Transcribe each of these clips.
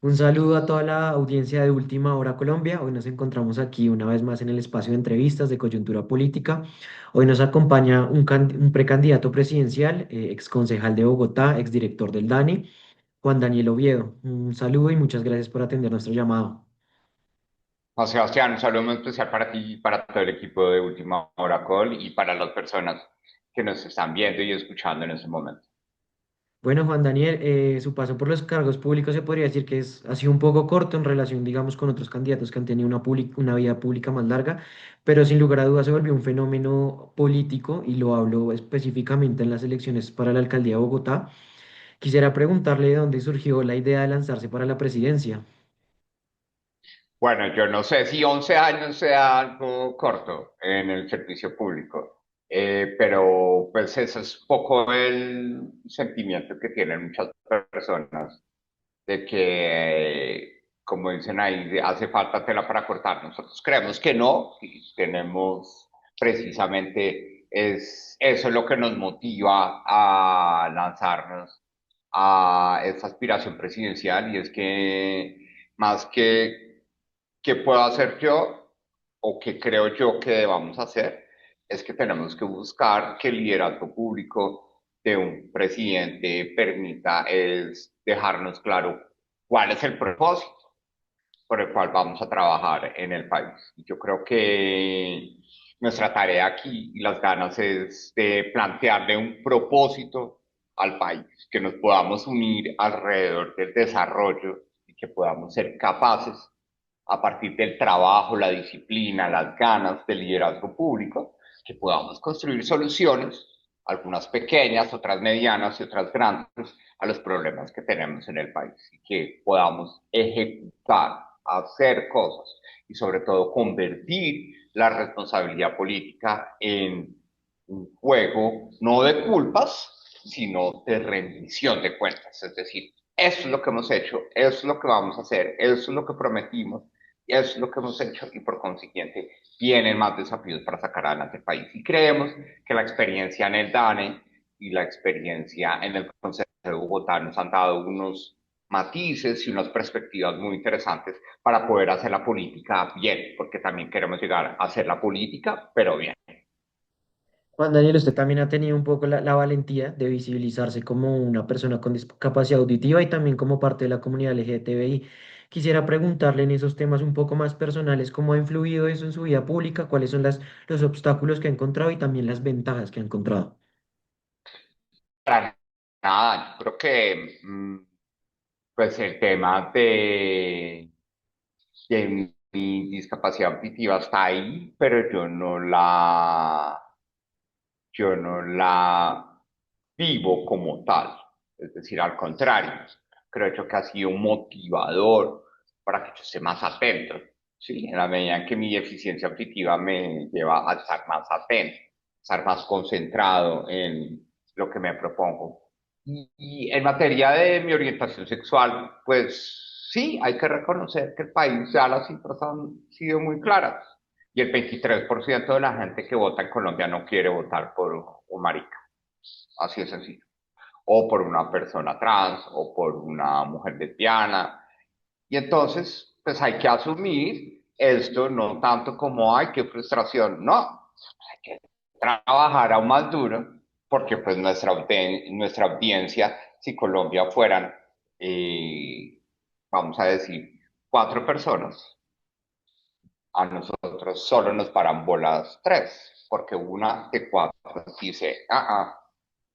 Un saludo a toda la audiencia de Última Hora Colombia. Hoy nos encontramos aquí una vez más en el espacio de entrevistas de coyuntura política. Hoy nos acompaña un precandidato presidencial, ex concejal de Bogotá, ex director del DANE, Juan Daniel Oviedo. Un saludo y muchas gracias por atender nuestro llamado. Juan Sebastián, un saludo muy especial para ti y para todo el equipo de Última Hora Call y para las personas que nos están viendo y escuchando en este momento. Bueno, Juan Daniel, su paso por los cargos públicos se podría decir que ha sido un poco corto en relación, digamos, con otros candidatos que han tenido una vida pública más larga, pero sin lugar a dudas se volvió un fenómeno político y lo hablo específicamente en las elecciones para la alcaldía de Bogotá. Quisiera preguntarle de dónde surgió la idea de lanzarse para la presidencia. Bueno, yo no sé si 11 años sea algo corto en el servicio público, pero pues ese es un poco el sentimiento que tienen muchas personas de que, como dicen ahí, hace falta tela para cortar. Nosotros creemos que no, y tenemos precisamente eso es lo que nos motiva a lanzarnos a esta aspiración presidencial y es que más que qué puedo hacer yo o qué creo yo que debamos hacer, es que tenemos que buscar que el liderazgo público de un presidente permita es dejarnos claro cuál es el propósito por el cual vamos a trabajar en el país. Y yo creo que nuestra tarea aquí y las ganas es de plantearle un propósito al país, que nos podamos unir alrededor del desarrollo y que podamos ser capaces a partir del trabajo, la disciplina, las ganas del liderazgo público, que podamos construir soluciones, algunas pequeñas, otras medianas y otras grandes, a los problemas que tenemos en el país y que podamos ejecutar, hacer cosas y sobre todo convertir la responsabilidad política en un juego no de culpas, sino de rendición de cuentas. Es decir, eso es lo que hemos hecho, eso es lo que vamos a hacer, eso es lo que prometimos, y eso es lo que hemos hecho y por consiguiente vienen más desafíos para sacar adelante el país. Y creemos que la experiencia en el DANE y la experiencia en el Consejo de Bogotá nos han dado unos matices y unas perspectivas muy interesantes para poder hacer la política bien, porque también queremos llegar a hacer la política, pero bien. Juan Daniel, usted también ha tenido un poco la valentía de visibilizarse como una persona con discapacidad auditiva y también como parte de la comunidad LGTBI. Quisiera preguntarle en esos temas un poco más personales, ¿cómo ha influido eso en su vida pública? ¿Cuáles son los obstáculos que ha encontrado y también las ventajas que ha encontrado? Para nada, yo creo que pues el tema de mi discapacidad auditiva está ahí, pero yo no la vivo como tal. Es decir, al contrario, creo yo que ha sido un motivador para que yo esté más atento. ¿Sí? En la medida en que mi deficiencia auditiva me lleva a estar más atento, estar más concentrado en lo que me propongo. Y en materia de mi orientación sexual, pues sí, hay que reconocer que el país ya las cifras han sido muy claras. Y el 23% de la gente que vota en Colombia no quiere votar por un marica. Así de sencillo. O por una persona trans, o por una mujer lesbiana. Y entonces, pues hay que asumir esto no tanto como, ay, qué frustración, no, hay que trabajar aún más duro, porque pues nuestra audiencia, si Colombia fueran, vamos a decir, 4 personas, a nosotros solo nos paran bolas 3, porque una de 4 dice,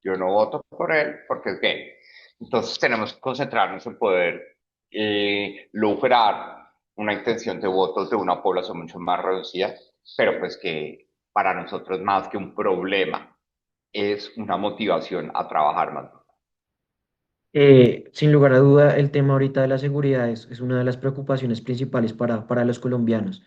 yo no voto por él porque es gay. Entonces tenemos que concentrarnos en poder lograr una intención de votos de una población mucho más reducida, pero pues que para nosotros más que un problema es una motivación a trabajar más. Sin lugar a duda, el tema ahorita de la seguridad es una de las preocupaciones principales para los colombianos.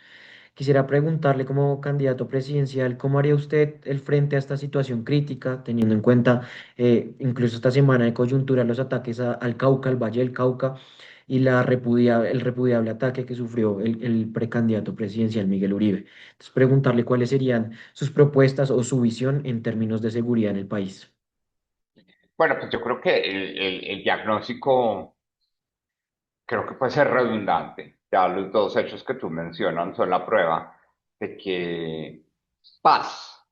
Quisiera preguntarle como candidato presidencial, ¿cómo haría usted el frente a esta situación crítica, teniendo en cuenta incluso esta semana de coyuntura los ataques al Cauca, al Valle del Cauca y el repudiable ataque que sufrió el precandidato presidencial Miguel Uribe? Entonces, preguntarle cuáles serían sus propuestas o su visión en términos de seguridad en el país. Bueno, pues yo creo que el diagnóstico Creo que puede ser redundante. Ya los dos hechos que tú mencionas son la prueba de que paz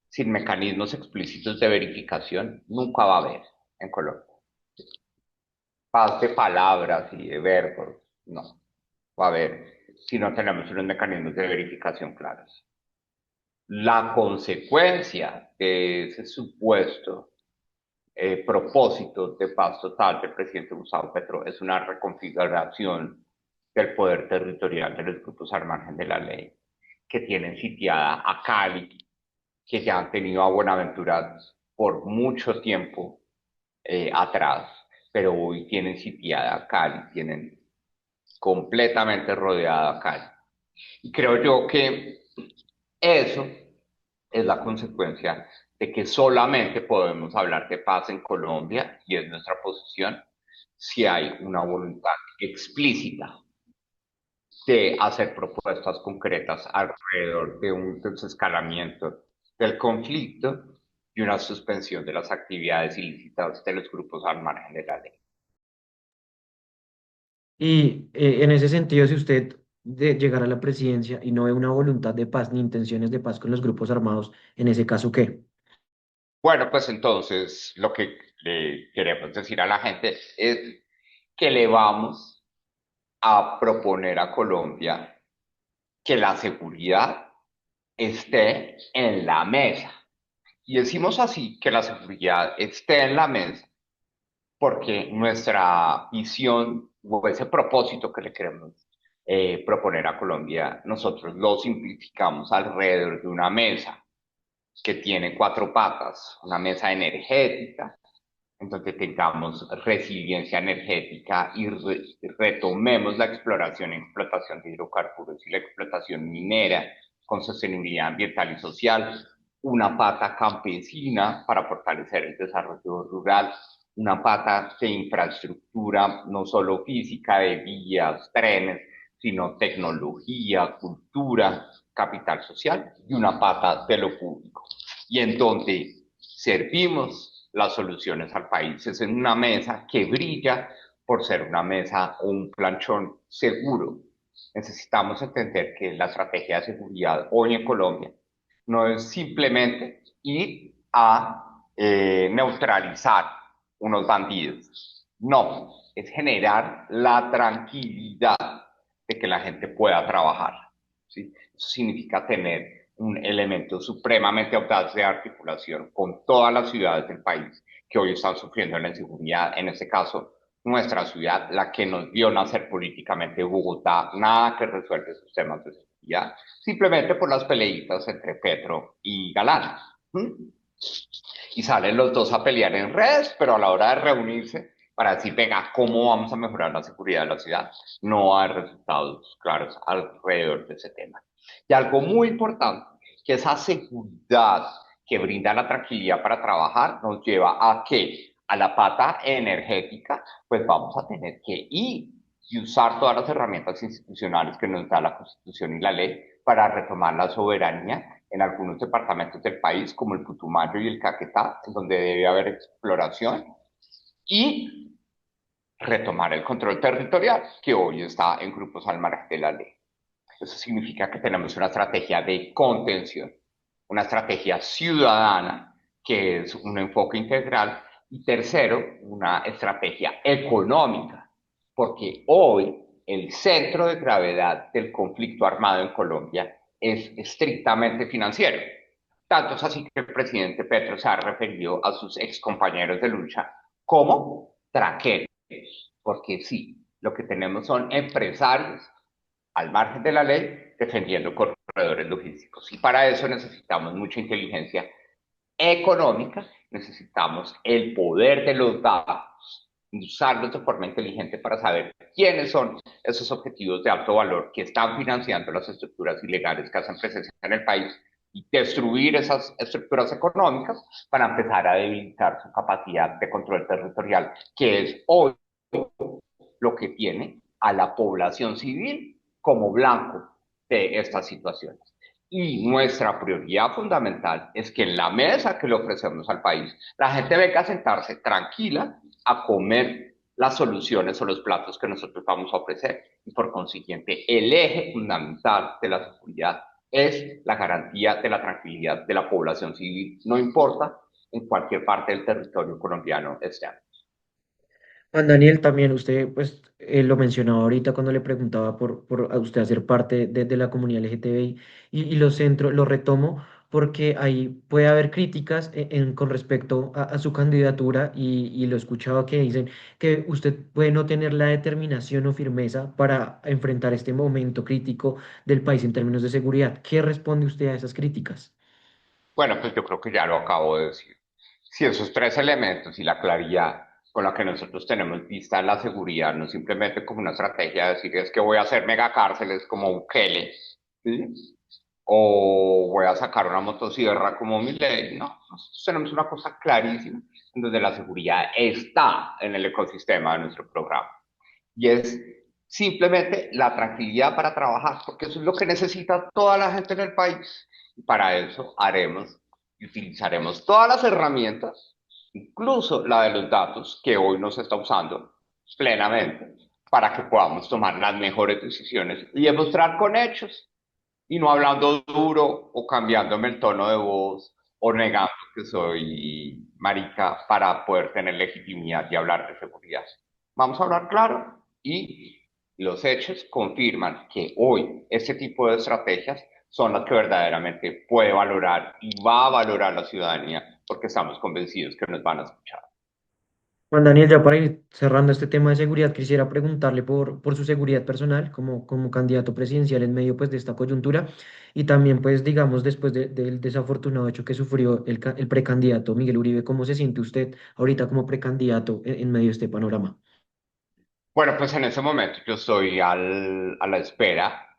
sin mecanismos explícitos de verificación nunca va a haber en Colombia. Paz de palabras y de verbos, no va a haber si no tenemos unos mecanismos de verificación claros. La consecuencia de ese supuesto propósito de paz total del presidente Gustavo Petro es una reconfiguración del poder territorial de los grupos al margen de la ley, que tienen sitiada a Cali, que ya han tenido a Buenaventura por mucho tiempo atrás, pero hoy tienen sitiada a Cali, tienen completamente rodeada a Cali. Y creo yo que eso es la consecuencia de que solamente podemos hablar de paz en Colombia, y es nuestra posición, si hay una voluntad explícita de hacer propuestas concretas alrededor de un desescalamiento del conflicto y una suspensión de las actividades ilícitas de los grupos al margen de la ley. Y en ese sentido, si usted llegara a la presidencia y no ve una voluntad de paz ni intenciones de paz con los grupos armados, en ese caso, ¿qué? Bueno, pues entonces lo que le queremos decir a la gente es que le vamos a proponer a Colombia que la seguridad esté en la mesa. Y decimos así, que la seguridad esté en la mesa, porque nuestra visión o ese propósito que le queremos proponer a Colombia, nosotros lo simplificamos alrededor de una mesa que tiene cuatro patas, una mesa energética, en donde tengamos resiliencia energética y retomemos la exploración y explotación de hidrocarburos y la explotación minera con sostenibilidad ambiental y social, una pata campesina para fortalecer el desarrollo rural, una pata de infraestructura, no solo física, de vías, trenes, sino tecnología, cultura, capital social, y una pata de lo público. Y en donde servimos las soluciones al país. Es en una mesa que brilla por ser una mesa o un planchón seguro. Necesitamos entender que la estrategia de seguridad hoy en Colombia no es simplemente ir a neutralizar unos bandidos. No, es generar la tranquilidad de que la gente pueda trabajar. ¿Sí? Eso significa tener un elemento supremamente audaz de articulación con todas las ciudades del país que hoy están sufriendo la inseguridad, en este caso nuestra ciudad, la que nos vio nacer políticamente, Bogotá, nada que resuelve sus temas de seguridad, simplemente por las peleitas entre Petro y Galán. ¿Mm? Y salen los dos a pelear en redes, pero a la hora de reunirse para decir, venga, ¿cómo vamos a mejorar la seguridad de la ciudad? No hay resultados claros alrededor de ese tema. Y algo muy importante, que esa seguridad que brinda la tranquilidad para trabajar nos lleva a que a la pata energética, pues vamos a tener que ir y usar todas las herramientas institucionales que nos da la Constitución y la ley para retomar la soberanía en algunos departamentos del país, como el Putumayo y el Caquetá, en donde debe haber exploración, y retomar el control territorial, que hoy está en grupos al margen de la ley. Eso significa que tenemos una estrategia de contención, una estrategia ciudadana, que es un enfoque integral, y tercero, una estrategia económica, porque hoy el centro de gravedad del conflicto armado en Colombia es estrictamente financiero. Tanto es así que el presidente Petro se ha referido a sus excompañeros de lucha como traquetos, porque sí, lo que tenemos son empresarios al margen de la ley defendiendo corredores logísticos. Y para eso necesitamos mucha inteligencia económica, necesitamos el poder de los datos, usarlos de forma inteligente para saber quiénes son esos objetivos de alto valor que están financiando las estructuras ilegales que hacen presencia en el país y destruir esas estructuras económicas para empezar a debilitar su capacidad de control territorial, que es hoy lo que tiene a la población civil como blanco de estas situaciones. Y nuestra prioridad fundamental es que en la mesa que le ofrecemos al país, la gente venga a sentarse tranquila a comer las soluciones o los platos que nosotros vamos a ofrecer. Y por consiguiente, el eje fundamental de la seguridad es la garantía de la tranquilidad de la población civil, no importa en cualquier parte del territorio colombiano esté. Juan Daniel, también usted pues lo mencionaba ahorita cuando le preguntaba por a usted hacer parte de la comunidad LGTBI y lo centro, lo retomo porque ahí puede haber críticas con respecto a su candidatura y lo escuchaba que dicen que usted puede no tener la determinación o firmeza para enfrentar este momento crítico del país en términos de seguridad. ¿Qué responde usted a esas críticas? Bueno, pues yo creo que ya lo acabo de decir. Si esos tres elementos y la claridad con la que nosotros tenemos vista la seguridad, no simplemente como una estrategia de decir es que voy a hacer megacárceles como Bukele, ¿sí? O voy a sacar una motosierra como Milei, no, nosotros tenemos una cosa clarísima en donde la seguridad está en el ecosistema de nuestro programa y es simplemente la tranquilidad para trabajar, porque eso es lo que necesita toda la gente en el país. Y para eso haremos y utilizaremos todas las herramientas, incluso la de los datos que hoy no se está usando plenamente, para que podamos tomar las mejores decisiones y demostrar con hechos y no hablando duro o cambiándome el tono de voz o negando que soy marica para poder tener legitimidad y hablar de seguridad. Vamos a hablar claro y los hechos confirman que hoy este tipo de estrategias son las que verdaderamente puede valorar y va a valorar la ciudadanía porque estamos convencidos que nos van a escuchar. Juan Daniel, ya para ir cerrando este tema de seguridad, quisiera preguntarle por su seguridad personal como candidato presidencial en medio pues, de esta coyuntura y también, pues, digamos, después del desafortunado hecho que sufrió el precandidato Miguel Uribe, ¿cómo se siente usted ahorita como precandidato en medio de este panorama? Bueno, pues en ese momento yo estoy a la espera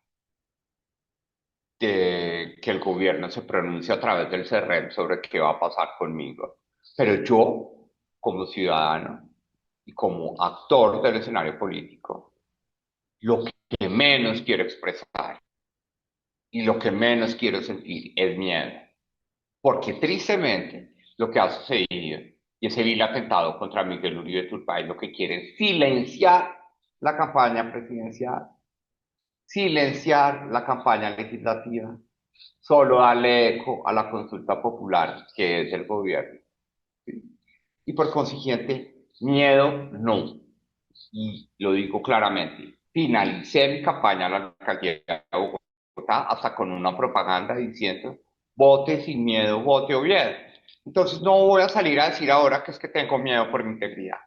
de que el gobierno se pronuncie a través del CERREM sobre qué va a pasar conmigo. Pero yo, como ciudadano y como actor del escenario político, lo que menos quiero expresar y lo que menos quiero sentir es miedo. Porque tristemente lo que ha sucedido y ese vil atentado contra Miguel Uribe Turbay lo que quiere es silenciar la campaña presidencial, silenciar la campaña legislativa, solo darle eco a la consulta popular que es el gobierno. ¿Sí? Y por consiguiente, miedo no. Y lo digo claramente, finalicé mi campaña a la alcaldía de Bogotá hasta con una propaganda diciendo vote sin miedo, vote Oviedo. Entonces no voy a salir a decir ahora que es que tengo miedo por mi integridad.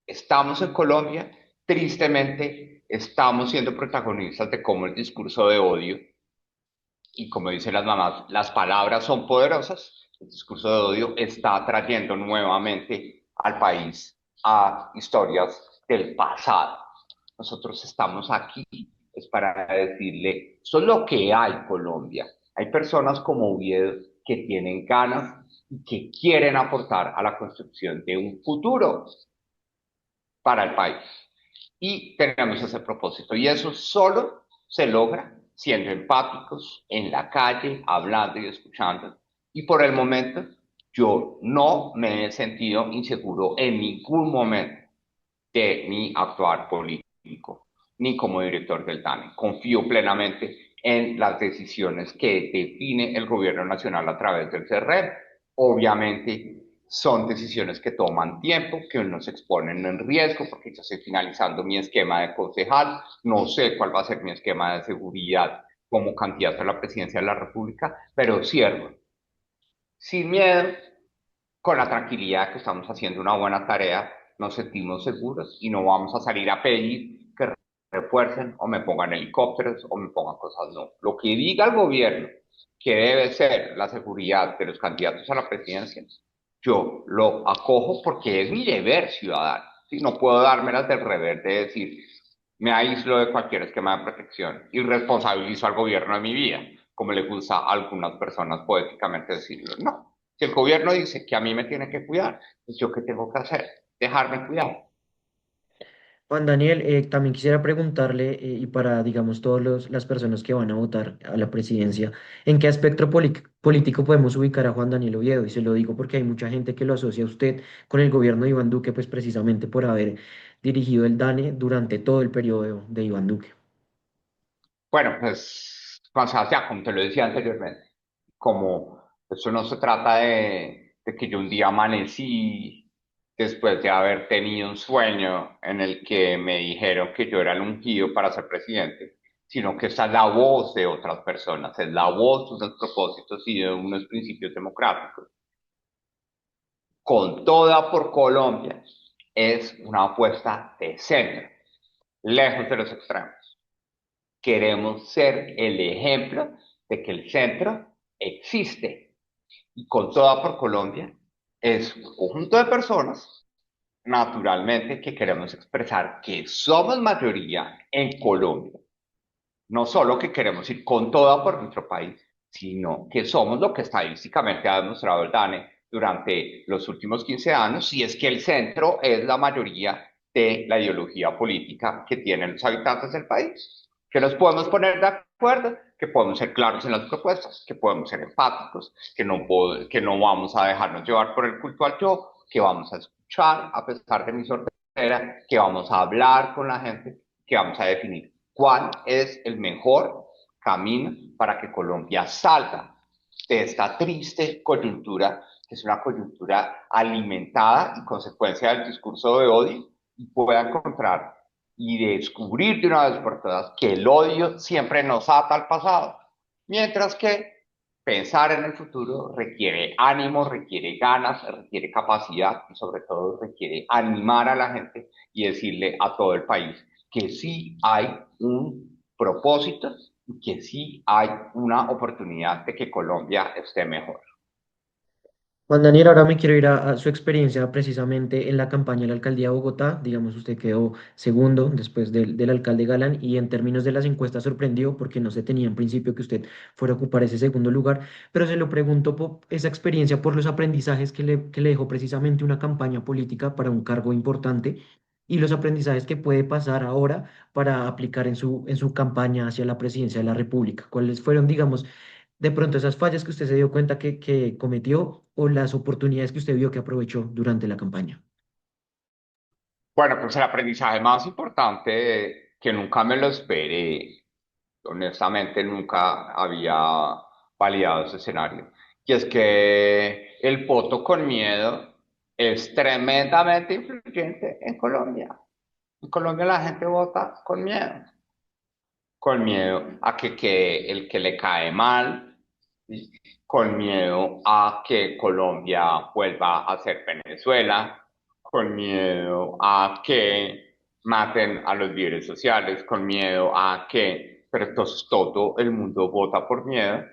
Estamos en Colombia, tristemente estamos siendo protagonistas de cómo el discurso de odio y como dicen las mamás, las palabras son poderosas. El discurso de odio está trayendo nuevamente al país a historias del pasado. Nosotros estamos aquí es para decirle, eso es lo que hay Colombia. Hay personas como Oviedo que tienen ganas y que quieren aportar a la construcción de un futuro para el país. Y tenemos ese propósito. Y eso solo se logra siendo empáticos en la calle, hablando y escuchando. Y por el momento, yo no me he sentido inseguro en ningún momento de mi actuar político, ni como director del DANE. Confío plenamente en las decisiones que define el gobierno nacional a través del CERREM. Obviamente son decisiones que toman tiempo, que nos exponen en riesgo, porque yo estoy finalizando mi esquema de concejal, no sé cuál va a ser mi esquema de seguridad como candidato a la presidencia de la República, pero cierro, sin miedo, con la tranquilidad que estamos haciendo una buena tarea, nos sentimos seguros y no vamos a salir a pedir que refuercen o me pongan helicópteros o me pongan cosas, no. Lo que diga el gobierno que debe ser la seguridad de los candidatos a la presidencia, yo lo acojo porque es mi deber ciudadano. ¿Sí? No puedo dármelas del revés de decir, me aíslo de cualquier esquema de protección y responsabilizo al gobierno de mi vida, como le gusta a algunas personas poéticamente decirlo. No, si el gobierno dice que a mí me tiene que cuidar, pues yo qué tengo que hacer, dejarme cuidar. Juan Daniel, también quisiera preguntarle, y para, digamos, todas las personas que van a votar a la presidencia, ¿en qué aspecto político podemos ubicar a Juan Daniel Oviedo? Y se lo digo porque hay mucha gente que lo asocia a usted con el gobierno de Iván Duque, pues precisamente por haber dirigido el DANE durante todo el periodo de Iván Duque. Bueno, pues, Juan Sebastián, como te lo decía anteriormente, como eso no se trata de que yo un día amanecí después de haber tenido un sueño en el que me dijeron que yo era el ungido para ser presidente, sino que esta es la voz de otras personas, es la voz de unos propósitos y de unos principios democráticos. Con toda por Colombia es una apuesta de centro, lejos de los extremos. Queremos ser el ejemplo de que el centro existe. Y con toda por Colombia es un conjunto de personas, naturalmente, que queremos expresar que somos mayoría en Colombia. No solo que queremos ir con toda por nuestro país, sino que somos lo que estadísticamente ha demostrado el DANE durante los últimos 15 años, si es que el centro es la mayoría de la ideología política que tienen los habitantes del país. Que nos podemos poner de acuerdo, que podemos ser claros en las propuestas, que podemos ser empáticos, que no vamos a dejarnos llevar por el culto al yo, que vamos a escuchar a pesar de mi sordera, que vamos a hablar con la gente, que vamos a definir cuál es el mejor camino para que Colombia salga de esta triste coyuntura, que es una coyuntura alimentada y consecuencia del discurso de odio, y pueda encontrar y descubrir de una vez por todas que el odio siempre nos ata al pasado, mientras que pensar en el futuro requiere ánimo, requiere ganas, requiere capacidad y sobre todo requiere animar a la gente y decirle a todo el país que sí hay un propósito y que sí hay una oportunidad de que Colombia esté mejor. Juan Daniel, ahora me quiero ir a su experiencia precisamente en la campaña de la alcaldía de Bogotá. Digamos, usted quedó segundo después del alcalde Galán y en términos de las encuestas sorprendió porque no se tenía en principio que usted fuera a ocupar ese segundo lugar, pero se lo pregunto por esa experiencia, por los aprendizajes que le dejó precisamente una campaña política para un cargo importante y los aprendizajes que puede pasar ahora para aplicar en su campaña hacia la presidencia de la República. ¿Cuáles fueron, digamos, de pronto esas fallas que usted se dio cuenta que cometió o las oportunidades que usted vio que aprovechó durante la campaña? Bueno, pues el aprendizaje más importante que nunca me lo esperé, honestamente nunca había validado ese escenario, y es que el voto con miedo es tremendamente influyente en Colombia. En Colombia la gente vota con miedo a que quede el que le cae mal, ¿sí? Con miedo a que Colombia vuelva a ser Venezuela, con miedo a que maten a los líderes sociales, con miedo a que, pero entonces todo el mundo vota por miedo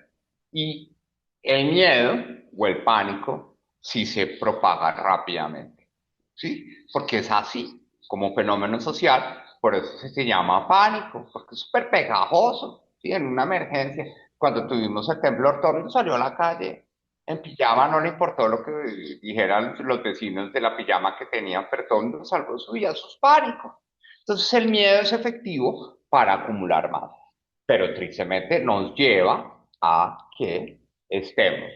y el miedo o el pánico sí se propaga rápidamente, ¿sí? Porque es así, como fenómeno social, por eso se llama pánico, porque es súper pegajoso, ¿sí? En una emergencia, cuando tuvimos el temblor, todo el mundo salió a la calle en pijama, no le importó lo que dijeran los vecinos de la pijama que tenían, pero todo el mundo salvó su vida, sus pánicos. Entonces el miedo es efectivo para acumular más, pero tristemente nos lleva a que estemos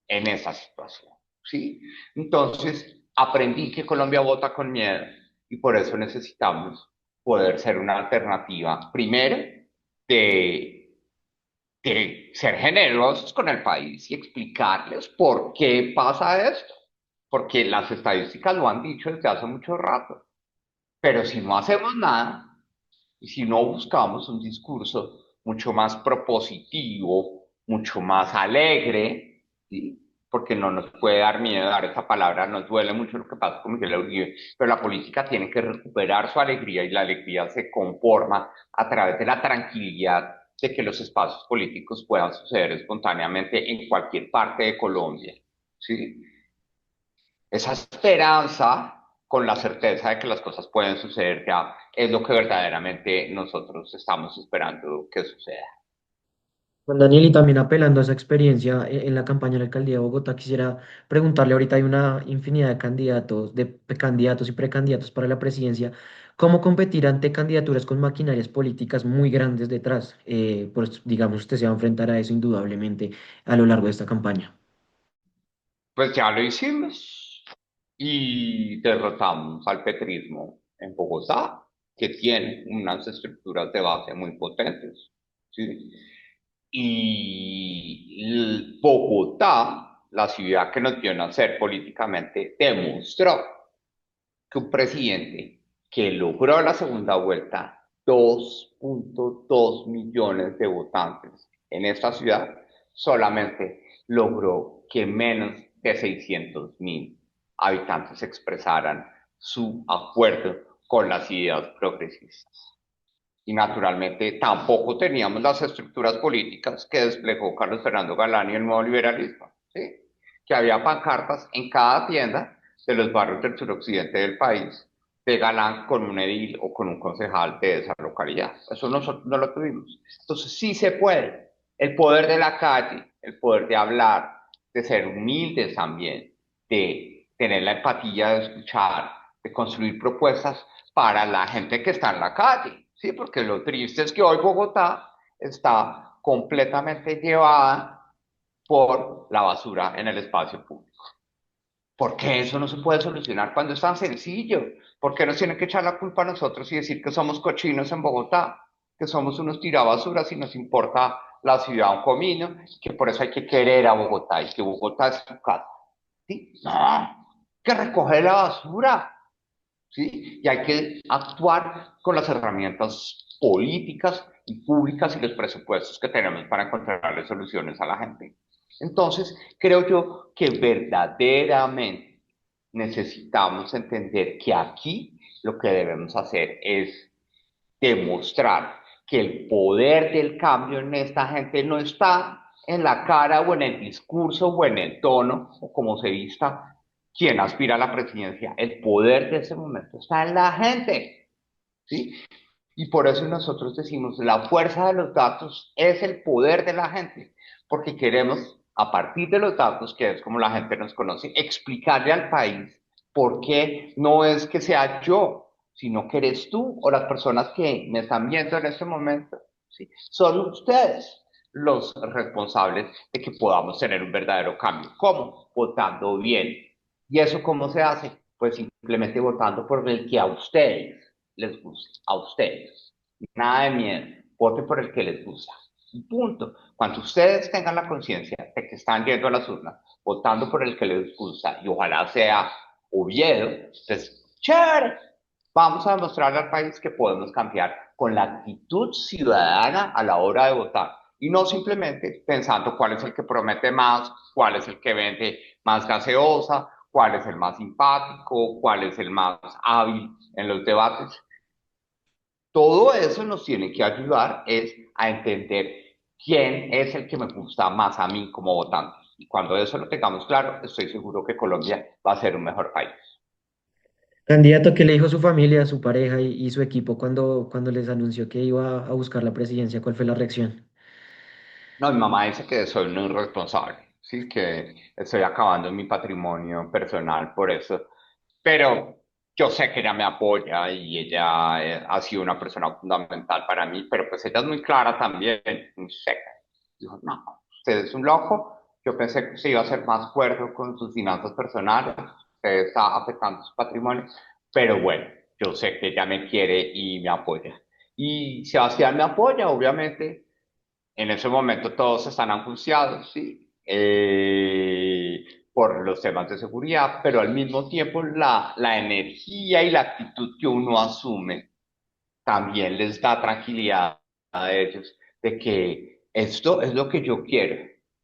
en esa situación, ¿sí? Entonces, aprendí que Colombia vota con miedo y por eso necesitamos poder ser una alternativa, primero, de, de ser generosos con el país y explicarles por qué pasa esto, porque las estadísticas lo han dicho desde hace mucho rato, pero si no hacemos nada y si no buscamos un discurso mucho más propositivo, mucho más alegre, ¿sí? Porque no nos puede dar miedo dar esa palabra, nos duele mucho lo que pasa con Miguel Uribe, pero la política tiene que recuperar su alegría y la alegría se conforma a través de la tranquilidad de que los espacios políticos puedan suceder espontáneamente en cualquier parte de Colombia, ¿sí? Esa esperanza con la certeza de que las cosas pueden suceder ya es lo que verdaderamente nosotros estamos esperando que suceda. Juan Daniel, y también apelando a esa experiencia en la campaña de la alcaldía de Bogotá, quisiera preguntarle, ahorita hay una infinidad de candidatos y precandidatos para la presidencia. ¿Cómo competir ante candidaturas con maquinarias políticas muy grandes detrás? Pues digamos, usted se va a enfrentar a eso indudablemente a lo largo de esta campaña. Pues ya lo hicimos y derrotamos al petrismo en Bogotá, que tiene unas estructuras de base muy potentes. ¿Sí? Y Bogotá, la ciudad que nos dio nacer políticamente, demostró que un presidente que logró la segunda vuelta, 2.2 millones de votantes en esta ciudad, solamente logró que menos de 600.000 habitantes expresaran su acuerdo con las ideas progresistas. Y naturalmente tampoco teníamos las estructuras políticas que desplegó Carlos Fernando Galán y el nuevo liberalismo, ¿sí? Que había pancartas en cada tienda de los barrios del suroccidente del país de Galán con un edil o con un concejal de esa localidad. Eso nosotros no lo tuvimos. Entonces sí se puede. El poder de la calle, el poder de hablar, de ser humildes también, de tener la empatía de escuchar, de construir propuestas para la gente que está en la calle. Sí, porque lo triste es que hoy Bogotá está completamente llevada por la basura en el espacio público. ¿Por qué eso no se puede solucionar cuando es tan sencillo? ¿Por qué nos tienen que echar la culpa a nosotros y decir que somos cochinos en Bogotá? Que somos unos tirabasuras y nos importa la ciudad un comino, que por eso hay que querer a Bogotá y que Bogotá es su casa. ¿Sí? No, que recoger la basura. ¿Sí? Y hay que actuar con las herramientas políticas y públicas y los presupuestos que tenemos para encontrarle soluciones a la gente. Entonces, creo yo que verdaderamente necesitamos entender que aquí lo que debemos hacer es demostrar que el poder del cambio en esta gente no está en la cara o en el discurso o en el tono o como se vista quien aspira a la presidencia. El poder de ese momento está en la gente, ¿sí? Y por eso nosotros decimos, la fuerza de los datos es el poder de la gente, porque queremos, a partir de los datos, que es como la gente nos conoce, explicarle al país por qué no es que sea yo, sino que eres tú o las personas que me están viendo en este momento, ¿sí? Son ustedes los responsables de que podamos tener un verdadero cambio. ¿Cómo? Votando bien. ¿Y eso cómo se hace? Pues simplemente votando por el que a ustedes les guste, a ustedes. Nada de miedo, voten por el que les gusta. Punto. Cuando ustedes tengan la conciencia de que están yendo a las urnas, votando por el que les gusta, y ojalá sea Oviedo, pues chévere. Vamos a demostrarle al país que podemos cambiar con la actitud ciudadana a la hora de votar. Y no simplemente pensando cuál es el que promete más, cuál es el que vende más gaseosa, cuál es el más simpático, cuál es el más hábil en los debates. Todo eso nos tiene que ayudar es a entender quién es el que me gusta más a mí como votante. Y cuando eso lo tengamos claro, estoy seguro que Colombia va a ser un mejor país. Candidato, ¿qué le dijo su familia, su pareja y su equipo cuando les anunció que iba a buscar la presidencia? ¿Cuál fue la reacción? No, mi mamá dice que soy un irresponsable, sí, que estoy acabando mi patrimonio personal por eso. Pero yo sé que ella me apoya y ella ha sido una persona fundamental para mí, pero pues ella es muy clara también, muy seca. Dijo, no, usted es un loco. Yo pensé que usted iba a ser más cuerdo con sus finanzas personales, usted está afectando su patrimonio, pero bueno, yo sé que ella me quiere y me apoya. Y Sebastián me apoya, obviamente. En ese momento todos están angustiados, ¿sí? Por los temas de seguridad, pero al mismo tiempo la energía y la actitud que uno asume también les da tranquilidad a ellos de que esto es lo que yo quiero,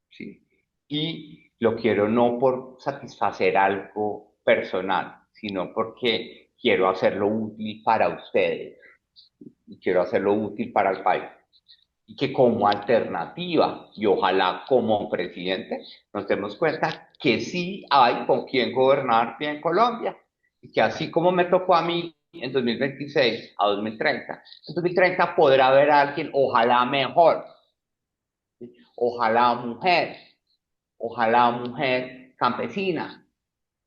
¿sí? Y lo quiero no por satisfacer algo personal, sino porque quiero hacerlo útil para ustedes y quiero hacerlo útil para el país y que como alternativa y ojalá como presidente nos demos cuenta que sí hay con quien gobernar bien Colombia y que así como me tocó a mí en 2026 a 2030, en 2030 podrá haber alguien ojalá mejor, ojalá mujer campesina,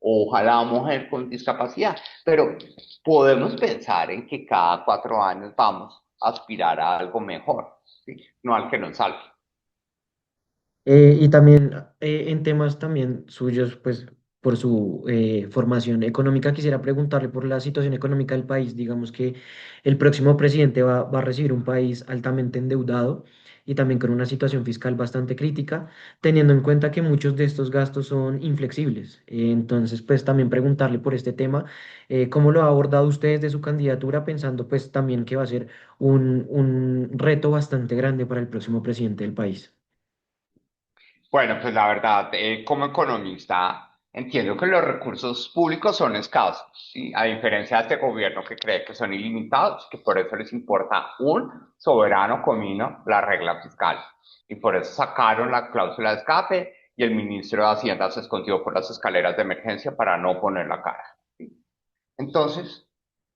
ojalá mujer con discapacidad, pero podemos pensar en que cada 4 años vamos a aspirar a algo mejor, ¿sí? No al que nos salve. Y también en temas también suyos, pues por su formación económica, quisiera preguntarle por la situación económica del país. Digamos que el próximo presidente va a recibir un país altamente endeudado y también con una situación fiscal bastante crítica, teniendo en cuenta que muchos de estos gastos son inflexibles. Entonces, pues también preguntarle por este tema, ¿cómo lo ha abordado usted desde su candidatura, pensando pues también que va a ser un reto bastante grande para el próximo presidente del país? Bueno, pues la verdad, como economista, entiendo que los recursos públicos son escasos, ¿sí? A diferencia de este gobierno que cree que son ilimitados, que por eso les importa un soberano comino la regla fiscal. Y por eso sacaron la cláusula de escape y el ministro de Hacienda se escondió por las escaleras de emergencia para no poner la cara, ¿sí? Entonces,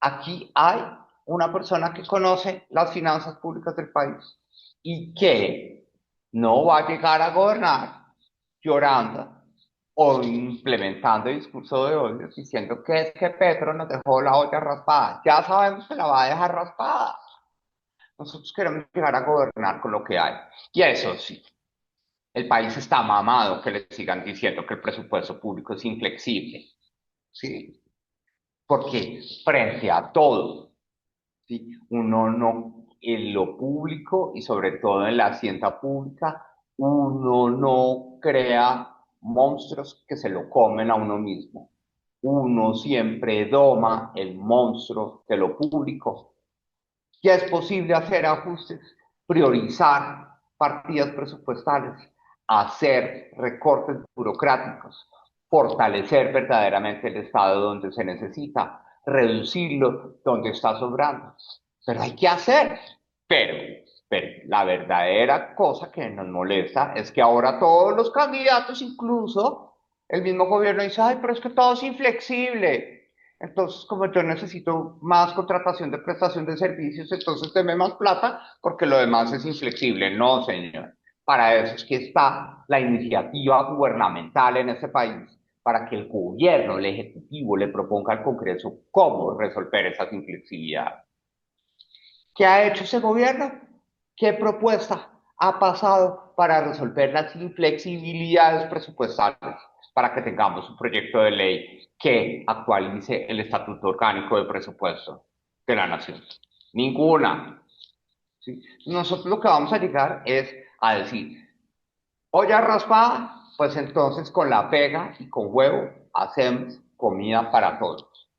aquí hay una persona que conoce las finanzas públicas del país y que no va a llegar a gobernar llorando o implementando discurso de odio diciendo que es que Petro nos dejó la olla raspada. Ya sabemos que la va a dejar raspada. Nosotros queremos llegar a gobernar con lo que hay. Y eso sí, el país está mamado que le sigan diciendo que el presupuesto público es inflexible. ¿Sí? Porque frente a todo, ¿sí? Uno no, en lo público y sobre todo en la hacienda pública, uno no crea monstruos que se lo comen a uno mismo. Uno siempre doma el monstruo de lo público. Ya es posible hacer ajustes, priorizar partidas presupuestales, hacer recortes burocráticos, fortalecer verdaderamente el Estado donde se necesita, reducirlo donde está sobrando. Pero hay que hacer. Pero la verdadera cosa que nos molesta es que ahora todos los candidatos, incluso el mismo gobierno, dice, ay, pero es que todo es inflexible. Entonces, como yo necesito más contratación de prestación de servicios, entonces deme más plata porque lo demás es inflexible. No, señor. Para eso es que está la iniciativa gubernamental en este país, para que el gobierno, el ejecutivo, le proponga al Congreso cómo resolver esas inflexibilidades. ¿Qué ha hecho ese gobierno? ¿Qué propuesta ha pasado para resolver las inflexibilidades presupuestales? Para que tengamos un proyecto de ley que actualice el Estatuto Orgánico de Presupuesto de la Nación. Ninguna. ¿Sí? Nosotros lo que vamos a llegar es a decir, olla raspada, pues entonces con la pega y con huevo hacemos comida para todos,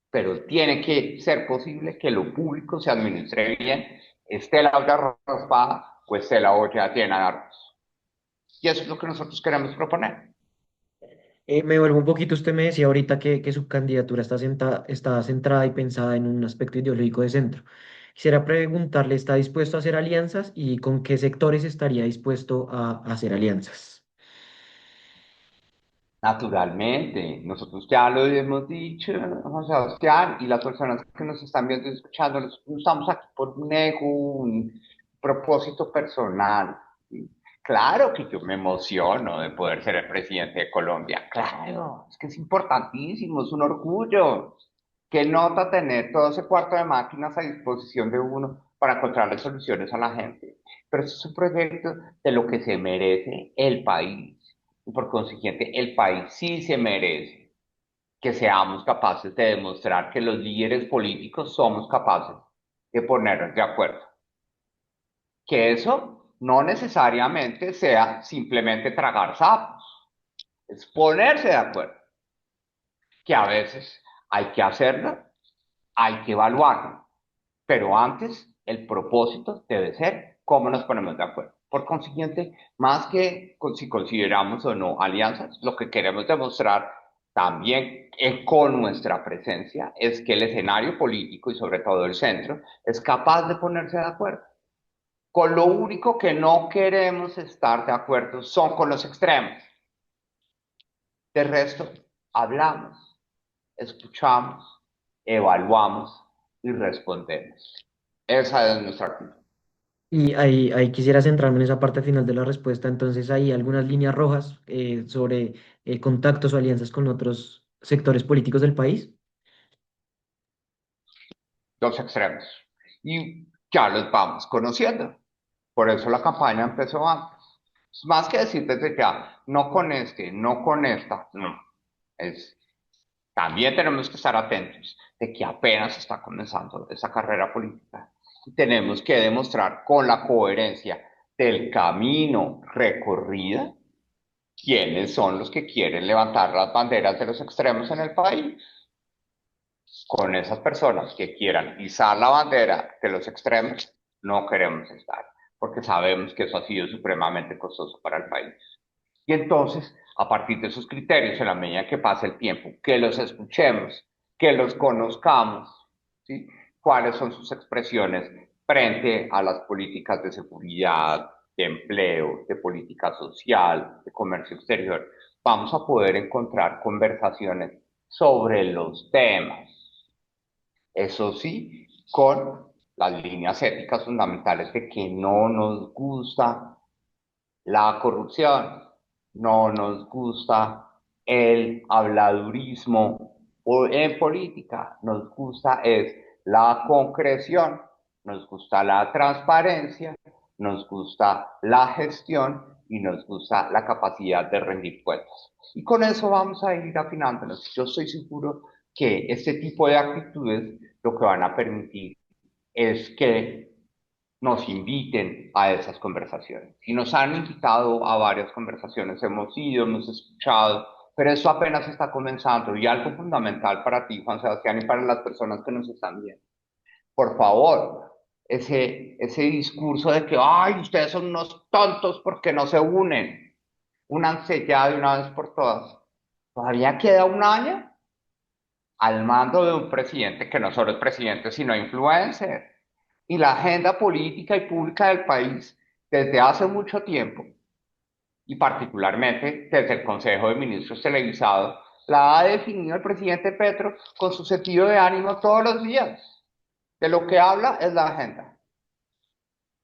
pero tiene que ser posible que lo público se administre bien, esté la olla raspada o esté la olla llena de arroz. Y eso es lo que nosotros queremos proponer. Me vuelvo un poquito, usted me decía ahorita que su candidatura está centrada y pensada en un aspecto ideológico de centro. Quisiera preguntarle, ¿está dispuesto a hacer alianzas y con qué sectores estaría dispuesto a hacer alianzas? Naturalmente, nosotros ya lo hemos dicho, Juan Sebastián, y las personas que nos están viendo y escuchando, nosotros no estamos aquí por un ego, un propósito personal. ¿Sí? Claro que yo me emociono de poder ser el presidente de Colombia, claro, es que es importantísimo, es un orgullo. Qué nota tener todo ese cuarto de máquinas a disposición de uno para encontrarle soluciones a la gente. Pero eso es un proyecto de lo que se merece el país. Y por consiguiente, el país sí se merece que seamos capaces de demostrar que los líderes políticos somos capaces de ponernos de acuerdo. Que eso no necesariamente sea simplemente tragar sapos, es ponerse de acuerdo. Que a veces hay que hacerlo, hay que evaluarlo, pero antes el propósito debe ser cómo nos ponemos de acuerdo. Por consiguiente, más que si consideramos o no alianzas, lo que queremos demostrar también con nuestra presencia es que el escenario político y sobre todo el centro es capaz de ponerse de acuerdo. Con lo único que no queremos estar de acuerdo son con los extremos. De resto, hablamos, escuchamos, evaluamos y respondemos. Esa es nuestra actitud. Y ahí quisiera centrarme en esa parte final de la respuesta. Entonces, hay algunas líneas rojas sobre contactos o alianzas con otros sectores políticos del país. Los extremos. Y ya los vamos conociendo. Por eso la campaña empezó antes. Más que decir desde ya, no con este, no con esta, no. Es, también tenemos que estar atentos de que apenas está comenzando esa carrera política. Y tenemos que demostrar con la coherencia del camino recorrido quiénes son los que quieren levantar las banderas de los extremos en el país. Con esas personas que quieran izar la bandera de los extremos, no queremos estar, porque sabemos que eso ha sido supremamente costoso para el país. Y entonces, a partir de esos criterios, en la medida que pase el tiempo, que los escuchemos, que los conozcamos, ¿sí? ¿Cuáles son sus expresiones frente a las políticas de seguridad, de empleo, de política social, de comercio exterior? Vamos a poder encontrar conversaciones sobre los temas, eso sí, con las líneas éticas fundamentales de que no nos gusta la corrupción, no nos gusta el habladurismo en política, nos gusta es la concreción, nos gusta la transparencia, nos gusta la gestión y nos gusta la capacidad de rendir cuentas. Y con eso vamos a ir afinándonos. Yo estoy seguro que este tipo de actitudes lo que van a permitir es que nos inviten a esas conversaciones. Y nos han invitado a varias conversaciones, hemos ido, hemos escuchado, pero eso apenas está comenzando. Y algo fundamental para ti, Juan Sebastián, y para las personas que nos están viendo. Por favor, ese discurso de que, ay, ustedes son unos tontos porque no se unen, únanse ya de una vez por todas. Todavía queda un año al mando de un presidente que no solo es presidente, sino influencer. Y la agenda política y pública del país, desde hace mucho tiempo, y particularmente desde el Consejo de Ministros televisado, la ha definido el presidente Petro con su sentido de ánimo todos los días. De lo que habla es la agenda.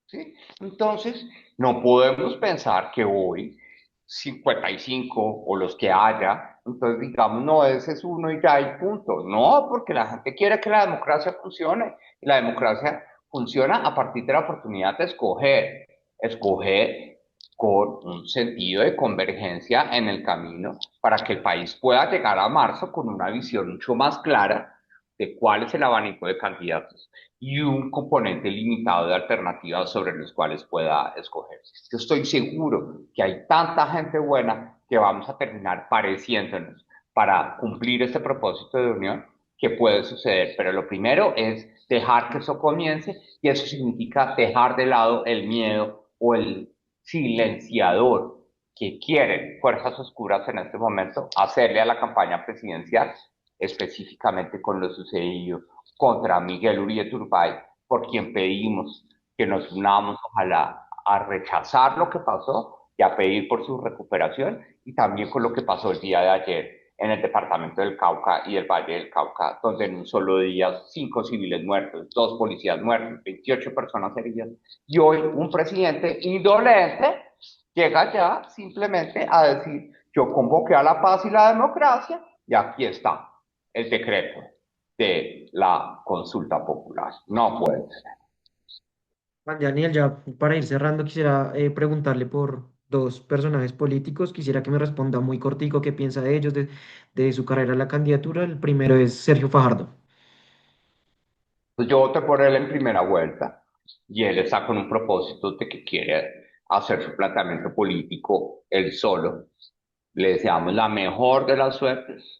¿Sí? Entonces, no podemos pensar que hoy 55 o los que haya, entonces digamos, no, ese es uno y ya y punto. No, porque la gente quiere que la democracia funcione y la democracia funciona a partir de la oportunidad de escoger, escoger con un sentido de convergencia en el camino para que el país pueda llegar a marzo con una visión mucho más clara de cuál es el abanico de candidatos y un componente limitado de alternativas sobre los cuales pueda escoger. Yo estoy seguro que hay tanta gente buena que vamos a terminar pareciéndonos para cumplir este propósito de unión que puede suceder, pero lo primero es dejar que eso comience y eso significa dejar de lado el miedo o el silenciador que quieren fuerzas oscuras en este momento hacerle a la campaña presidencial, específicamente con lo sucedido contra Miguel Uribe Turbay, por quien pedimos que nos unamos, ojalá, a rechazar lo que pasó y a pedir por su recuperación, y también con lo que pasó el día de ayer en el departamento del Cauca y el Valle del Cauca, donde en un solo día 5 civiles muertos, 2 policías muertos, 28 personas heridas, y hoy un presidente indolente llega ya simplemente a decir, yo convoqué a la paz y la democracia, y aquí está el decreto de la consulta popular. No puede ser. Juan Daniel, ya para ir cerrando, quisiera preguntarle por dos personajes políticos. Quisiera que me responda muy cortico qué piensa de ellos, de su carrera a la candidatura. El primero es Sergio Fajardo. Pues yo voté por él en primera vuelta y él está con un propósito de que quiere hacer su planteamiento político él solo. Le deseamos la mejor de las suertes.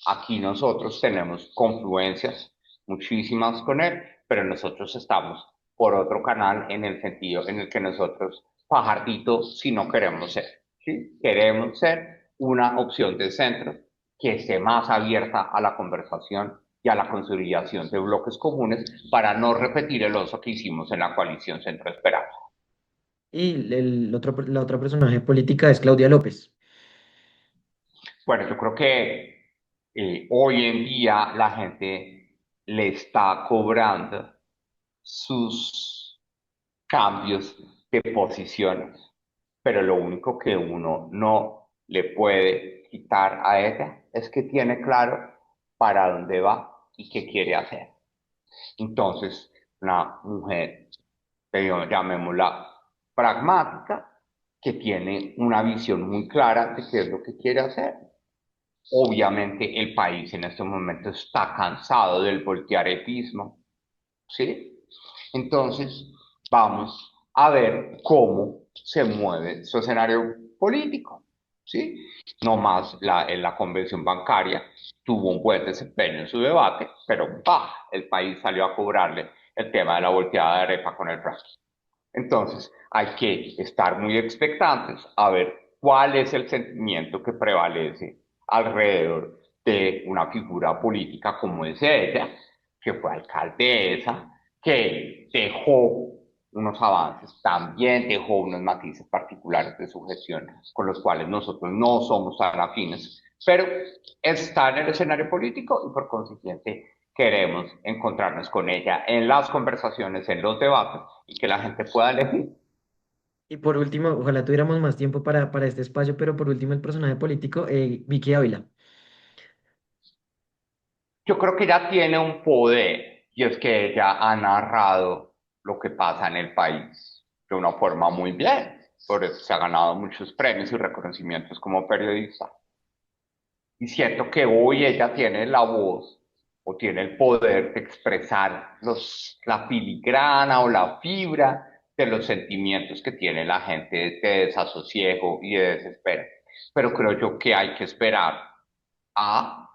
Aquí nosotros tenemos confluencias muchísimas con él, pero nosotros estamos por otro canal en el sentido en el que nosotros, Fajardito, si no queremos ser, ¿sí? Queremos ser una opción de centro que esté más abierta a la conversación y a la consolidación de bloques comunes para no repetir el oso que hicimos en la coalición Centro Esperanza. Y la otra personaje política es Claudia López. Bueno, yo creo que hoy en día la gente le está cobrando sus cambios de posiciones, pero lo único que uno no le puede quitar a ella es que tiene claro para dónde va y qué quiere hacer. Entonces, una mujer, llamémosla pragmática, que tiene una visión muy clara de qué es lo que quiere hacer. Obviamente el país en este momento está cansado del voltearetismo, ¿sí? Entonces, vamos a ver cómo se mueve su escenario político, ¿sí? No más en la convención bancaria tuvo un buen desempeño en su debate, pero ¡bah! El país salió a cobrarle el tema de la volteada de arepa con el brazo. Entonces, hay que estar muy expectantes a ver cuál es el sentimiento que prevalece alrededor de una figura política como es ella, que fue alcaldesa, que dejó unos avances, también dejó unos matices particulares de su gestión con los cuales nosotros no somos tan afines, pero está en el escenario político y por consiguiente queremos encontrarnos con ella en las conversaciones, en los debates y que la gente pueda elegir. Y por último, ojalá tuviéramos más tiempo para este espacio, pero por último el personaje político, Vicky Ávila. Yo creo que ella tiene un poder y es que ella ha narrado lo que pasa en el país de una forma muy bien. Por eso se ha ganado muchos premios y reconocimientos como periodista. Y siento que hoy ella tiene la voz o tiene el poder de expresar la filigrana o la fibra de los sentimientos que tiene la gente de desasosiego y de desespero. Pero creo yo que hay que esperar a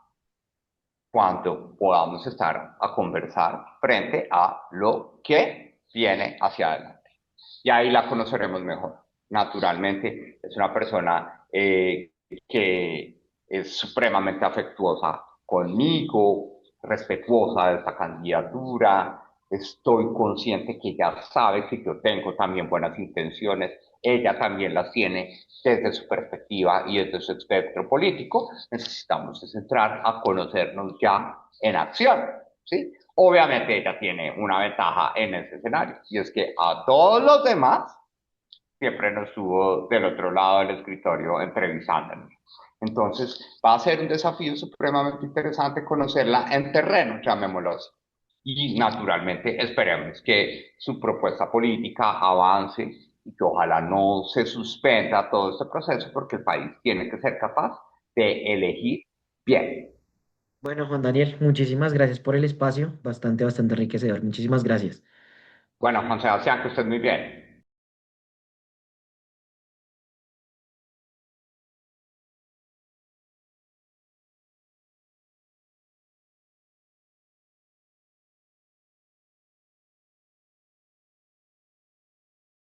cuando podamos estar a conversar frente a lo que viene hacia adelante. Y ahí la conoceremos mejor. Naturalmente, es una persona que es supremamente afectuosa conmigo, respetuosa de esta candidatura. Estoy consciente que ella sabe que yo tengo también buenas intenciones. Ella también las tiene desde su perspectiva y desde su espectro político. Necesitamos entrar a conocernos ya en acción, ¿sí? Obviamente ella tiene una ventaja en ese escenario y es que a todos los demás siempre nos estuvo del otro lado del escritorio entrevistándonos. Entonces va a ser un desafío supremamente interesante conocerla en terreno, llamémoslo así. Y naturalmente esperemos que su propuesta política avance y que ojalá no se suspenda todo este proceso porque el país tiene que ser capaz de elegir bien. Bueno, Juan Daniel, muchísimas gracias por el espacio, bastante enriquecedor. Muchísimas gracias. Bueno, Juan Sebastián, que estés muy bien.